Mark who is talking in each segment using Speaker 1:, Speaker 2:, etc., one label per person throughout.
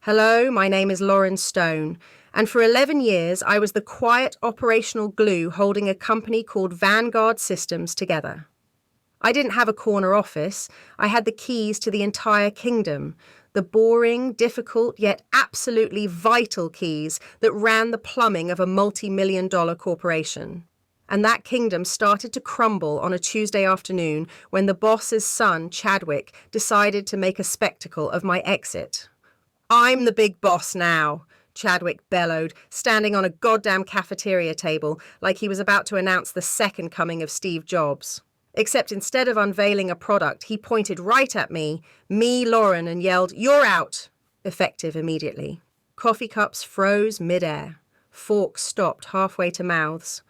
Speaker 1: Hello, my name is Lauren Stone, and for 11 years I was the quiet operational glue holding a company called Vanguard Systems together. I didn't have a corner office, I had the keys to the entire kingdom, the boring, difficult, yet absolutely vital keys that ran the plumbing of a multi-million-dollar corporation. And that kingdom started to crumble on a Tuesday afternoon when the boss's son, Chadwick, decided to make a spectacle of my exit. "I'm the big boss now," Chadwick bellowed, standing on a goddamn cafeteria table like he was about to announce the second coming of Steve Jobs. Except instead of unveiling a product, he pointed right at me, Lauren, and yelled, "You're out!" effective immediately. Coffee cups froze mid-air. Forks stopped halfway to mouths.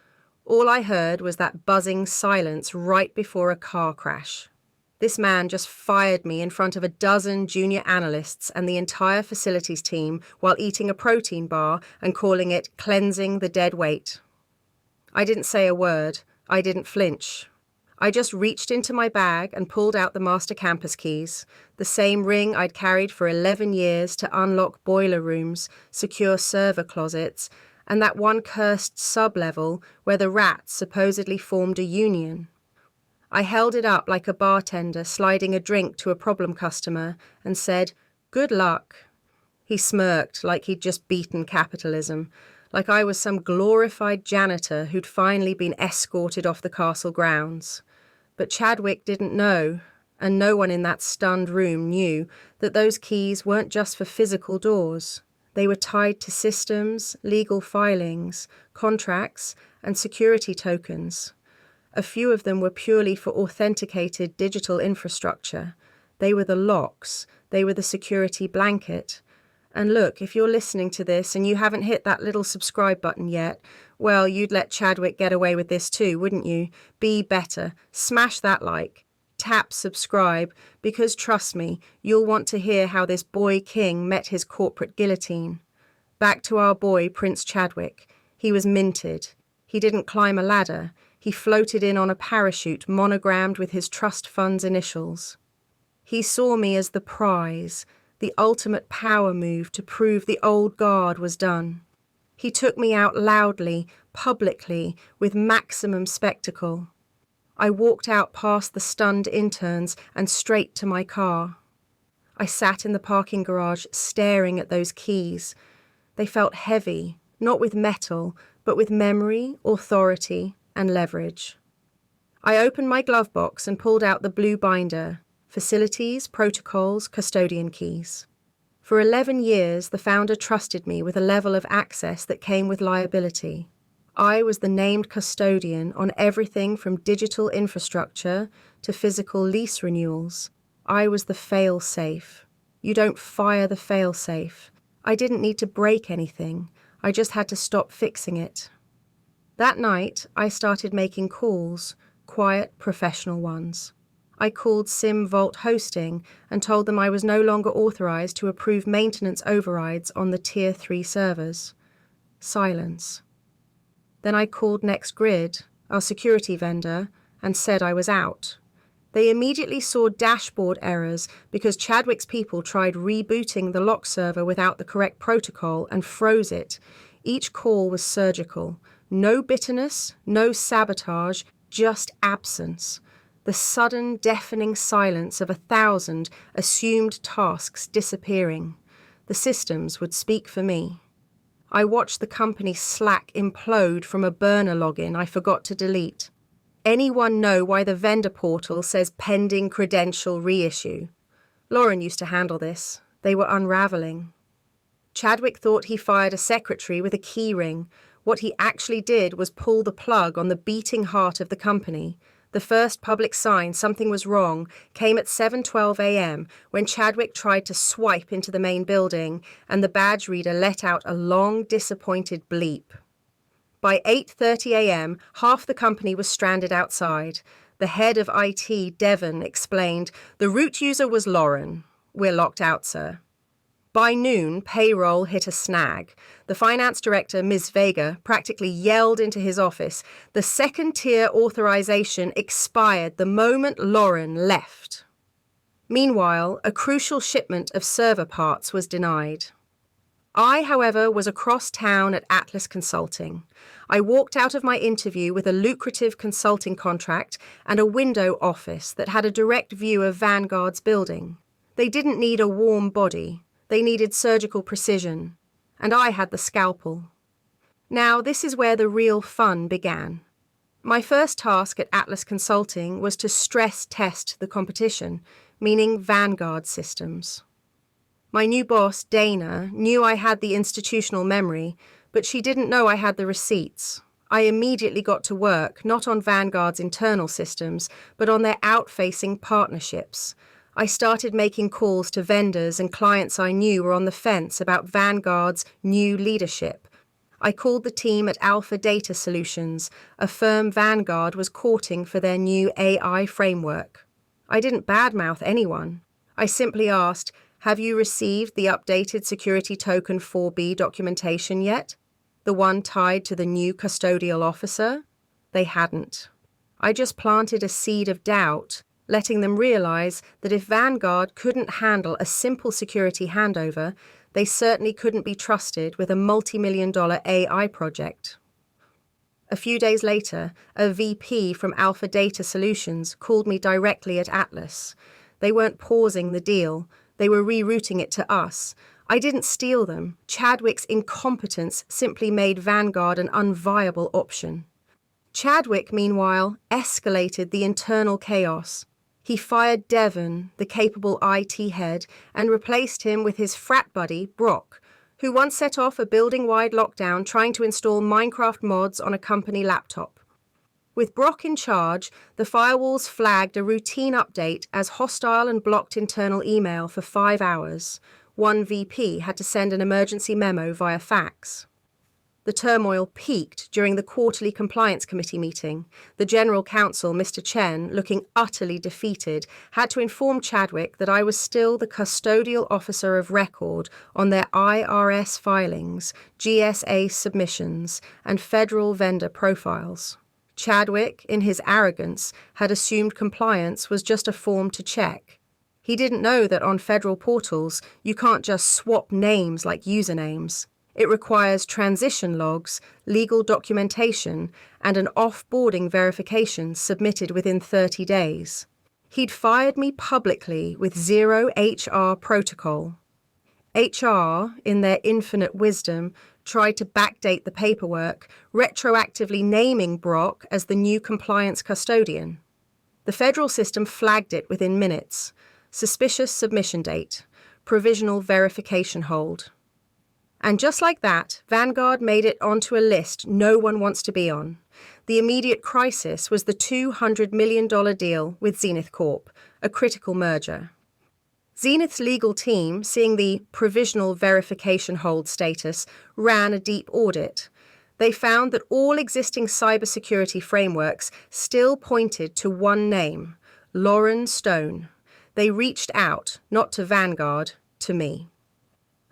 Speaker 1: All I heard was that buzzing silence right before a car crash. This man just fired me in front of a dozen junior analysts and the entire facilities team while eating a protein bar and calling it cleansing the dead weight. I didn't say a word. I didn't flinch. I just reached into my bag and pulled out the master campus keys, the same ring I'd carried for 11 years to unlock boiler rooms, secure server closets, and that one cursed sub-level where the rats supposedly formed a union. I held it up like a bartender sliding a drink to a problem customer and said, "Good luck." He smirked like he'd just beaten capitalism, like I was some glorified janitor who'd finally been escorted off the castle grounds. But Chadwick didn't know, and no one in that stunned room knew, that those keys weren't just for physical doors. They were tied to systems, legal filings, contracts, and security tokens. A few of them were purely for authenticated digital infrastructure. They were the locks. They were the security blanket. And look, if you're listening to this and you haven't hit that little subscribe button yet, well, you'd let Chadwick get away with this too, wouldn't you? Be better. Smash that like. Tap subscribe, because trust me, you'll want to hear how this boy king met his corporate guillotine. Back to our boy, Prince Chadwick. He was minted. He didn't climb a ladder. He floated in on a parachute monogrammed with his trust fund's initials. He saw me as the prize, the ultimate power move to prove the old guard was done. He took me out loudly, publicly, with maximum spectacle. I walked out past the stunned interns and straight to my car. I sat in the parking garage staring at those keys. They felt heavy, not with metal, but with memory, authority, and leverage. I opened my glove box and pulled out the blue binder, facilities, protocols, custodian keys. For 11 years, the founder trusted me with a level of access that came with liability. I was the named custodian on everything from digital infrastructure to physical lease renewals. I was the fail-safe. You don't fire the fail-safe. I didn't need to break anything. I just had to stop fixing it. That night, I started making calls, quiet, professional ones. I called Sim Vault Hosting and told them I was no longer authorized to approve maintenance overrides on the Tier 3 servers. Silence. Then I called NextGrid, our security vendor, and said I was out. They immediately saw dashboard errors because Chadwick's people tried rebooting the lock server without the correct protocol and froze it. Each call was surgical. No bitterness, no sabotage, just absence. The sudden, deafening silence of 1,000 assumed tasks disappearing. The systems would speak for me. I watched the company Slack implode from a burner login I forgot to delete. Anyone know why the vendor portal says pending credential reissue? Lauren used to handle this. They were unraveling. Chadwick thought he fired a secretary with a key ring. What he actually did was pull the plug on the beating heart of the company. The first public sign something was wrong came at 7:12 a.m. when Chadwick tried to swipe into the main building and the badge reader let out a long, disappointed bleep. By 8:30 a.m., half the company was stranded outside. The head of IT, Devon, explained, "The root user was Lauren. We're locked out, sir." By noon, Payroll hit a snag. The finance director, Ms. Vega, practically yelled into his office. The second-tier authorization expired the moment Lauren left. Meanwhile, a crucial shipment of server parts was denied. I, however, was across town at Atlas Consulting. I walked out of my interview with a lucrative consulting contract and a window office that had a direct view of Vanguard's building. They didn't need a warm body. They needed surgical precision. And I had the scalpel. Now, this is where the real fun began. My first task at Atlas Consulting was to stress test the competition, meaning Vanguard systems. My new boss, Dana, knew I had the institutional memory, but she didn't know I had the receipts. I immediately got to work, not on Vanguard's internal systems, but on their out-facing partnerships. I started making calls to vendors and clients I knew were on the fence about Vanguard's new leadership. I called the team at Alpha Data Solutions, a firm Vanguard was courting for their new AI framework. I didn't badmouth anyone. I simply asked, "Have you received the updated security token 4B documentation yet? The one tied to the new custodial officer?" They hadn't. I just planted a seed of doubt, letting them realize that if Vanguard couldn't handle a simple security handover, they certainly couldn't be trusted with a multi-million-dollar AI project. A few days later, a VP from Alpha Data Solutions called me directly at Atlas. They weren't pausing the deal. They were rerouting it to us. I didn't steal them. Chadwick's incompetence simply made Vanguard an unviable option. Chadwick, meanwhile, escalated the internal chaos. He fired Devon, the capable IT head, and replaced him with his frat buddy, Brock, who once set off a building-wide lockdown trying to install Minecraft mods on a company laptop. With Brock in charge, the firewalls flagged a routine update as hostile and blocked internal email for 5 hours. One VP had to send an emergency memo via fax. The turmoil peaked during the quarterly compliance committee meeting. The general counsel, Mr. Chen, looking utterly defeated, had to inform Chadwick that I was still the custodial officer of record on their IRS filings, GSA submissions, and federal vendor profiles. Chadwick, in his arrogance, had assumed compliance was just a form to check. He didn't know that on federal portals, you can't just swap names like usernames. It requires transition logs, legal documentation, and an off-boarding verification submitted within 30 days. He'd fired me publicly with zero HR protocol. HR, in their infinite wisdom, tried to backdate the paperwork, retroactively naming Brock as the new compliance custodian. The federal system flagged it within minutes. Suspicious submission date. Provisional verification hold. And just like that, Vanguard made it onto a list no one wants to be on. The immediate crisis was the $200 million deal with Zenith Corp, a critical merger. Zenith's legal team, seeing the provisional verification hold status, ran a deep audit. They found that all existing cybersecurity frameworks still pointed to one name, Lauren Stone. They reached out, not to Vanguard, to me.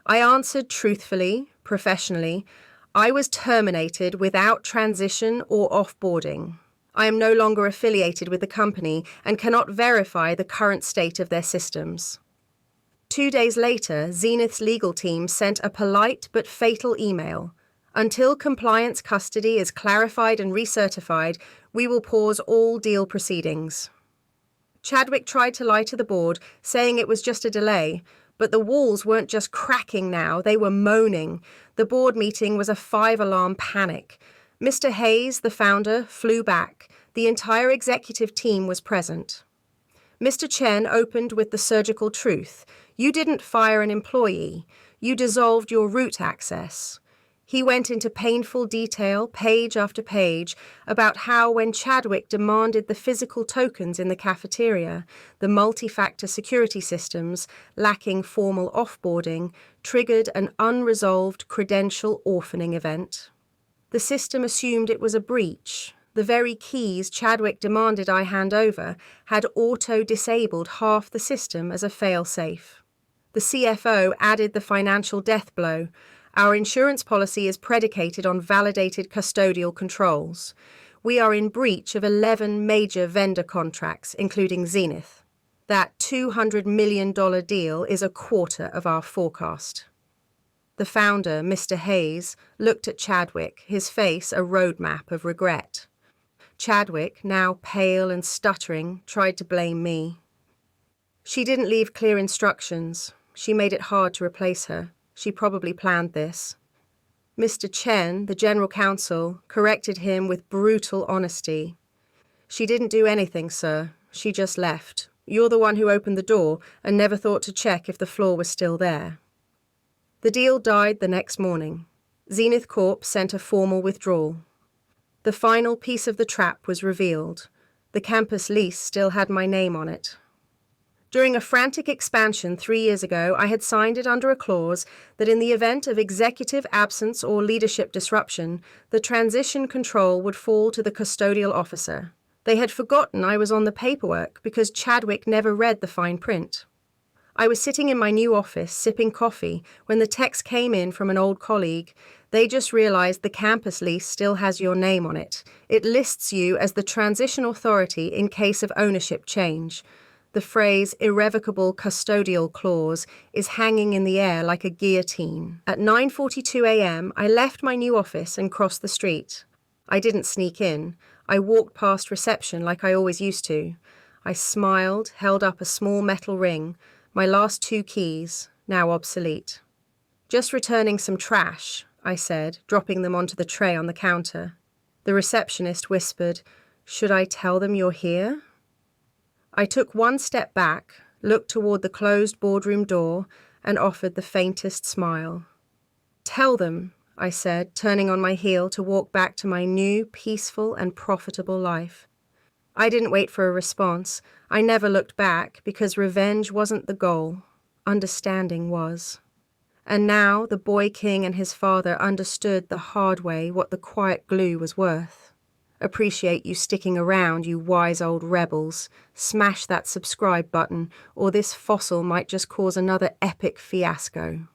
Speaker 1: I answered truthfully, professionally. I was terminated without transition or offboarding. I am no longer affiliated with the company and cannot verify the current state of their systems. 2 days later, Zenith's legal team sent a polite but fatal email. Until compliance custody is clarified and recertified, we will pause all deal proceedings. Chadwick tried to lie to the board, saying it was just a delay, but the walls weren't just cracking now, they were moaning. The board meeting was a 5-alarm panic. Mr. Hayes, the founder, flew back. The entire executive team was present. Mr. Chen opened with the surgical truth. You didn't fire an employee. You dissolved your root access. He went into painful detail, page after page, about how when Chadwick demanded the physical tokens in the cafeteria, the multi-factor security systems, lacking formal offboarding, triggered an unresolved credential orphaning event. The system assumed it was a breach. The very keys Chadwick demanded I hand over had auto-disabled half the system as a fail-safe. The CFO added the financial death blow. Our insurance policy is predicated on validated custodial controls. We are in breach of 11 major vendor contracts, including Zenith. That $200 million deal is a quarter of our forecast. The The founder, Mr. Hayes, looked at Chadwick, his face a roadmap of regret. Chadwick, now pale and stuttering, tried to blame me. She didn't leave clear instructions. She made it hard to replace her. She probably planned this. Mr. Chen, the general counsel, corrected him with brutal honesty. She didn't do anything, sir. She just left. You're the one who opened the door and never thought to check if the floor was still there. The deal died the next morning. Zenith Corp sent a formal withdrawal. The final piece of the trap was revealed. The campus lease still had my name on it. During a frantic expansion 3 years ago, I had signed it under a clause that in the event of executive absence or leadership disruption, the transition control would fall to the custodial officer. They had forgotten I was on the paperwork because Chadwick never read the fine print. I was sitting in my new office, sipping coffee, when the text came in from an old colleague. They just realized the campus lease still has your name on it. It lists you as the transition authority in case of ownership change. The phrase irrevocable custodial clause is hanging in the air like a guillotine. At 9:42 a.m., I left my new office and crossed the street. I didn't sneak in. I walked past reception like I always used to. I smiled, held up a small metal ring, my last 2 keys, now obsolete. Just returning some trash, I said, dropping them onto the tray on the counter. The receptionist whispered, "Should I tell them you're here?" I took 1 step back, looked toward the closed boardroom door, and offered the faintest smile. "Tell them," I said, turning on my heel to walk back to my new, peaceful and profitable life. I didn't wait for a response. I never looked back because revenge wasn't the goal. Understanding was. And now the boy king and his father understood the hard way what the quiet glue was worth. Appreciate you sticking around, you wise old rebels. Smash that subscribe button, or this fossil might just cause another epic fiasco.